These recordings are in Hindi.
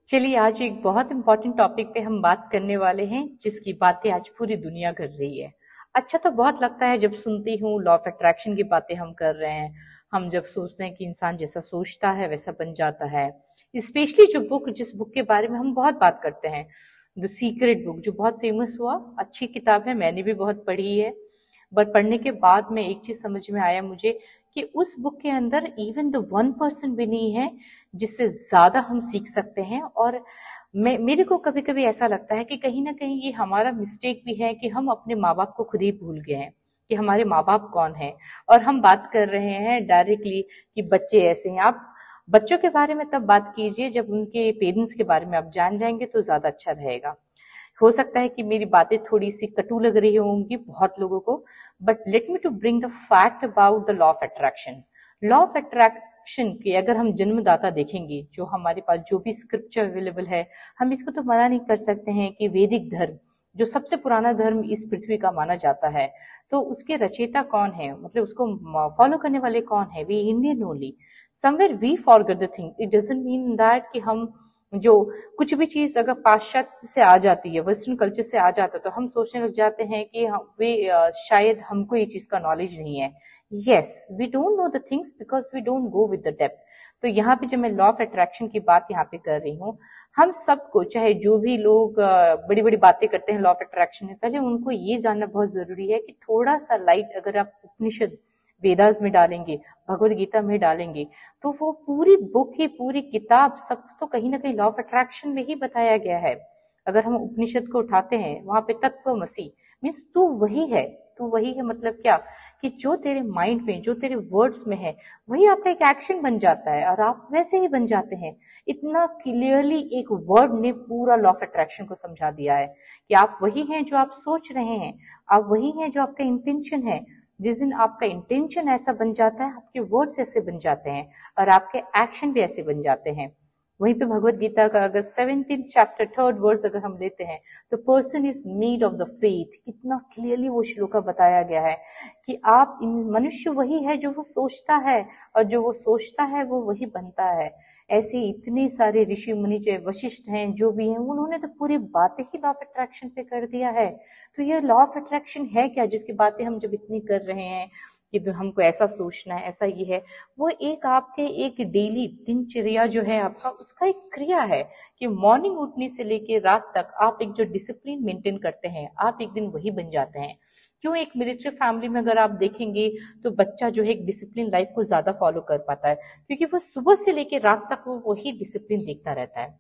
चलिए आज एक बहुत इम्पोर्टेंट टॉपिक पे हम बात करने वाले हैं जिसकी बातें आज पूरी दुनिया कर रही है। अच्छा तो बहुत लगता है जब सुनती हूँ लॉ ऑफ अट्रैक्शन की बातें हम कर रहे हैं। हम जब सोचते हैं कि इंसान जैसा सोचता है वैसा बन जाता है। स्पेशली जो बुक जिस बुक के बारे में हम बहुत बात करते हैं, द सीक्रेट बुक, जो बहुत फेमस हुआ, अच्छी किताब है, मैंने भी बहुत पढ़ी है। बट पढ़ने के बाद में एक चीज समझ में आया मुझे कि उस बुक के अंदर इवन द 1% भी नहीं है जिससे ज्यादा हम सीख सकते हैं। और मेरे को कभी कभी ऐसा लगता है कि कहीं ना कहीं ये हमारा मिस्टेक भी है कि हम अपने माँ बाप को खुद ही भूल गए हैं कि हमारे माँ बाप कौन है। और हम बात कर रहे हैं डायरेक्टली कि बच्चे ऐसे हैं। आप बच्चों के बारे में तब बात कीजिए जब उनके पेरेंट्स के बारे में आप जान जाएंगे तो ज्यादा अच्छा रहेगा। हो सकता है कि मेरी बातें थोड़ी सी कटु लग रही होंगी बहुत लोगों को, but let me to bring the fact about the law of attraction. Law of attraction के अगर हम जन्मदाता देखेंगे, जो हमारे पास जो भी स्क्रिप्चर अवेलेबल है, हम इसको तो मना नहीं कर सकते हैं कि वैदिक धर्म जो सबसे पुराना धर्म इस पृथ्वी का माना जाता है, तो उसके रचयिता कौन है, मतलब उसको फॉलो करने वाले कौन है? We Indian only. Somewhere we forget the thing, it doesn't mean that कि हम जो कुछ भी चीज अगर पाश्चात्य से आ जाती है, वेस्टर्न कल्चर से आ जाता है, तो हम सोचने लग जाते हैं कि शायद हमको ये चीज का नॉलेज नहीं है। Yes, we don't know the things because we don't go with the depth. तो यहाँ पे जब मैं लॉ ऑफ अट्रैक्शन की बात यहाँ पे कर रही हूँ, हम सबको, चाहे जो भी लोग बड़ी बड़ी बातें करते हैं लॉ ऑफ अट्रैक्शन में, पहले उनको ये जानना बहुत जरूरी है कि थोड़ा सा लाइट अगर आप उपनिषद वेदास में डालेंगे, भगवत गीता में डालेंगे, तो वो पूरी बुक ही, पूरी किताब, सब तो कहीं ना कहीं लॉ ऑफ अट्रैक्शन में ही बताया गया है। अगर हम उपनिषद को उठाते हैं, वहां पे तत्वमसि मीन्स तू वही है। तू वही है मतलब क्या? कि जो तेरे माइंड में, जो तेरे वर्ड्स में है, वही आपका एक एक्शन बन जाता है और आप वैसे ही बन जाते हैं। इतना क्लियरली एक वर्ड ने पूरा लॉ ऑफ अट्रैक्शन को समझा दिया है कि आप वही हैं जो आप सोच रहे हैं, आप वही हैं जो आपका इंटेंशन है। जिस दिन आपका इंटेंशन ऐसा बन जाता है, आपके वर्ड्स ऐसे बन जाते हैं और आपके एक्शन भी ऐसे बन जाते हैं। वहीं पे भगवत गीता का अगर 17th चैप्टर 3rd वर्स अगर हम लेते हैं, तो person is made of the faith, कितना क्लियरली वो श्लोका बताया गया है कि आप मनुष्य वही है जो वो सोचता है, और जो वो सोचता है वो वही बनता है। ऐसे इतने सारे ऋषि मुनि, चाहे वशिष्ठ हैं, जो भी हैं, उन्होंने तो पूरी बातें ही लॉ ऑफ अट्रैक्शन पे कर दिया है। तो ये लॉ ऑफ अट्रैक्शन है क्या जिसकी बातें हम जब इतनी कर रहे हैं कि हमको ऐसा सोचना है, ऐसा ये है? वो एक आपके एक डेली दिनचर्या जो है आपका, उसका एक क्रिया है कि मॉर्निंग उठने से लेके रात तक आप एक जो डिसिप्लिन मेंटेन करते हैं, आप एक दिन वही बन जाते हैं। क्यों? एक मिलिट्री फैमिली में अगर आप देखेंगे तो बच्चा जो है एक डिसिप्लिन लाइफ को ज्यादा फॉलो कर पाता है, क्योंकि वो सुबह से लेके रात तक वो वही डिसिप्लिन देखता रहता है।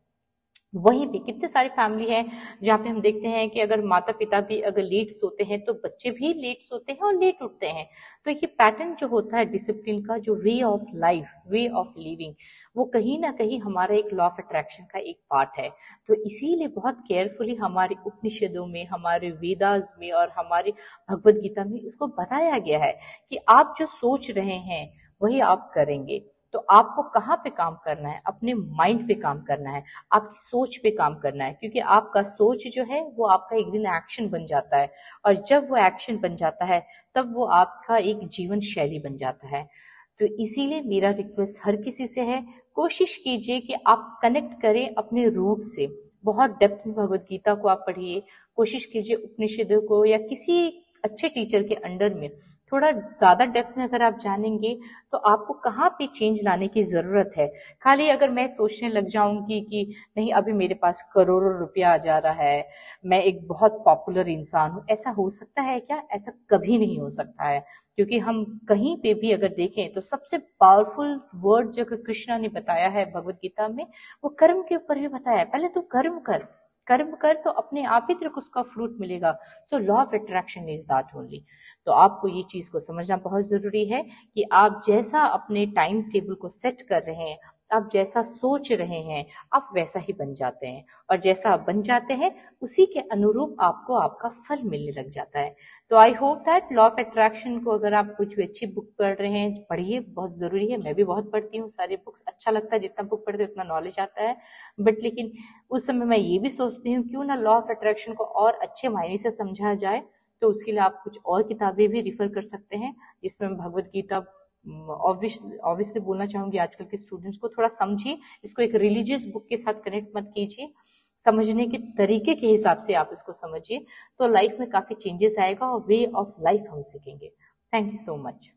वहीं पे कितने सारी फैमिली है जहाँ पे हम देखते हैं कि अगर माता पिता भी अगर लेट सोते हैं तो बच्चे भी लेट सोते हैं और लेट उठते हैं। तो ये पैटर्न जो होता है डिसिप्लिन का, जो way of life, way of living, वो कहीं ना कहीं हमारा एक लॉ ऑफ अट्रैक्शन का एक पार्ट है। तो इसीलिए बहुत केयरफुली हमारे उपनिषदों में, हमारे वेदास में और हमारी भगवत गीता में इसको बताया गया है कि आप जो सोच रहे हैं वही आप करेंगे। तो आपको कहाँ पे काम करना है? अपने माइंड पे काम करना है, आपकी सोच पे काम करना है, क्योंकि आपका सोच जो है वो आपका एक दिन एक्शन बन जाता है, और जब वो एक्शन बन जाता है तब वो आपका एक जीवन शैली बन जाता है। तो इसीलिए मेरा रिक्वेस्ट हर किसी से है, कोशिश कीजिए कि आप कनेक्ट करें अपने रूट से। बहुत डेप्थ में भगवत गीता को आप पढ़िए, कोशिश कीजिए उपनिषदों को या किसी अच्छे टीचर के अंडर में थोड़ा ज्यादा डेप्थ में अगर आप जानेंगे तो आपको कहाँ पे चेंज लाने की जरूरत है। खाली अगर मैं सोचने लग जाऊंगी कि नहीं अभी मेरे पास करोड़ों रुपया आ जा रहा है, मैं एक बहुत पॉपुलर इंसान हूँ, ऐसा हो सकता है क्या? ऐसा कभी नहीं हो सकता है। क्योंकि हम कहीं पे भी अगर देखें तो सबसे पावरफुल वर्ड जो कृष्णा ने बताया है भगवत गीता में, वो कर्म के ऊपर भी बताया है। पहले तो कर्म कर, कर्म कर तो अपने आप ही तेरे को उसका फ्रूट मिलेगा। So law of attraction is that only. तो आपको ये चीज को समझना बहुत जरूरी है कि आप जैसा अपने टाइम टेबल को सेट कर रहे हैं, आप जैसा सोच रहे हैं, आप वैसा ही बन जाते हैं, और जैसा आप बन जाते हैं उसी के अनुरूप आपको आपका फल मिलने लग जाता है। तो I hope that law of attraction को अगर आप कुछ भी अच्छी बुक पढ़ रहे हैं, पढ़िए, बहुत जरूरी है। मैं भी बहुत पढ़ती हूँ सारी बुक्स, अच्छा लगता है, जितना बुक पढ़ते उतना नॉलेज आता है। बट लेकिन उस समय मैं ये भी सोचती हूँ क्यों ना लॉ ऑफ अट्रैक्शन को और अच्छे मायने से समझा जाए। तो उसके लिए आप कुछ और किताबें भी रिफर कर सकते हैं, जिसमें भगवत गीता ऑब्वियसली बोलना चाहूंगी आजकल के स्टूडेंट्स को, थोड़ा समझिए इसको, एक रिलीजियस बुक के साथ कनेक्ट मत कीजिए, समझने के तरीके के हिसाब से आप इसको समझिए, तो लाइफ में काफी चेंजेस आएगा और वे ऑफ लाइफ हम सीखेंगे। Thank you so much.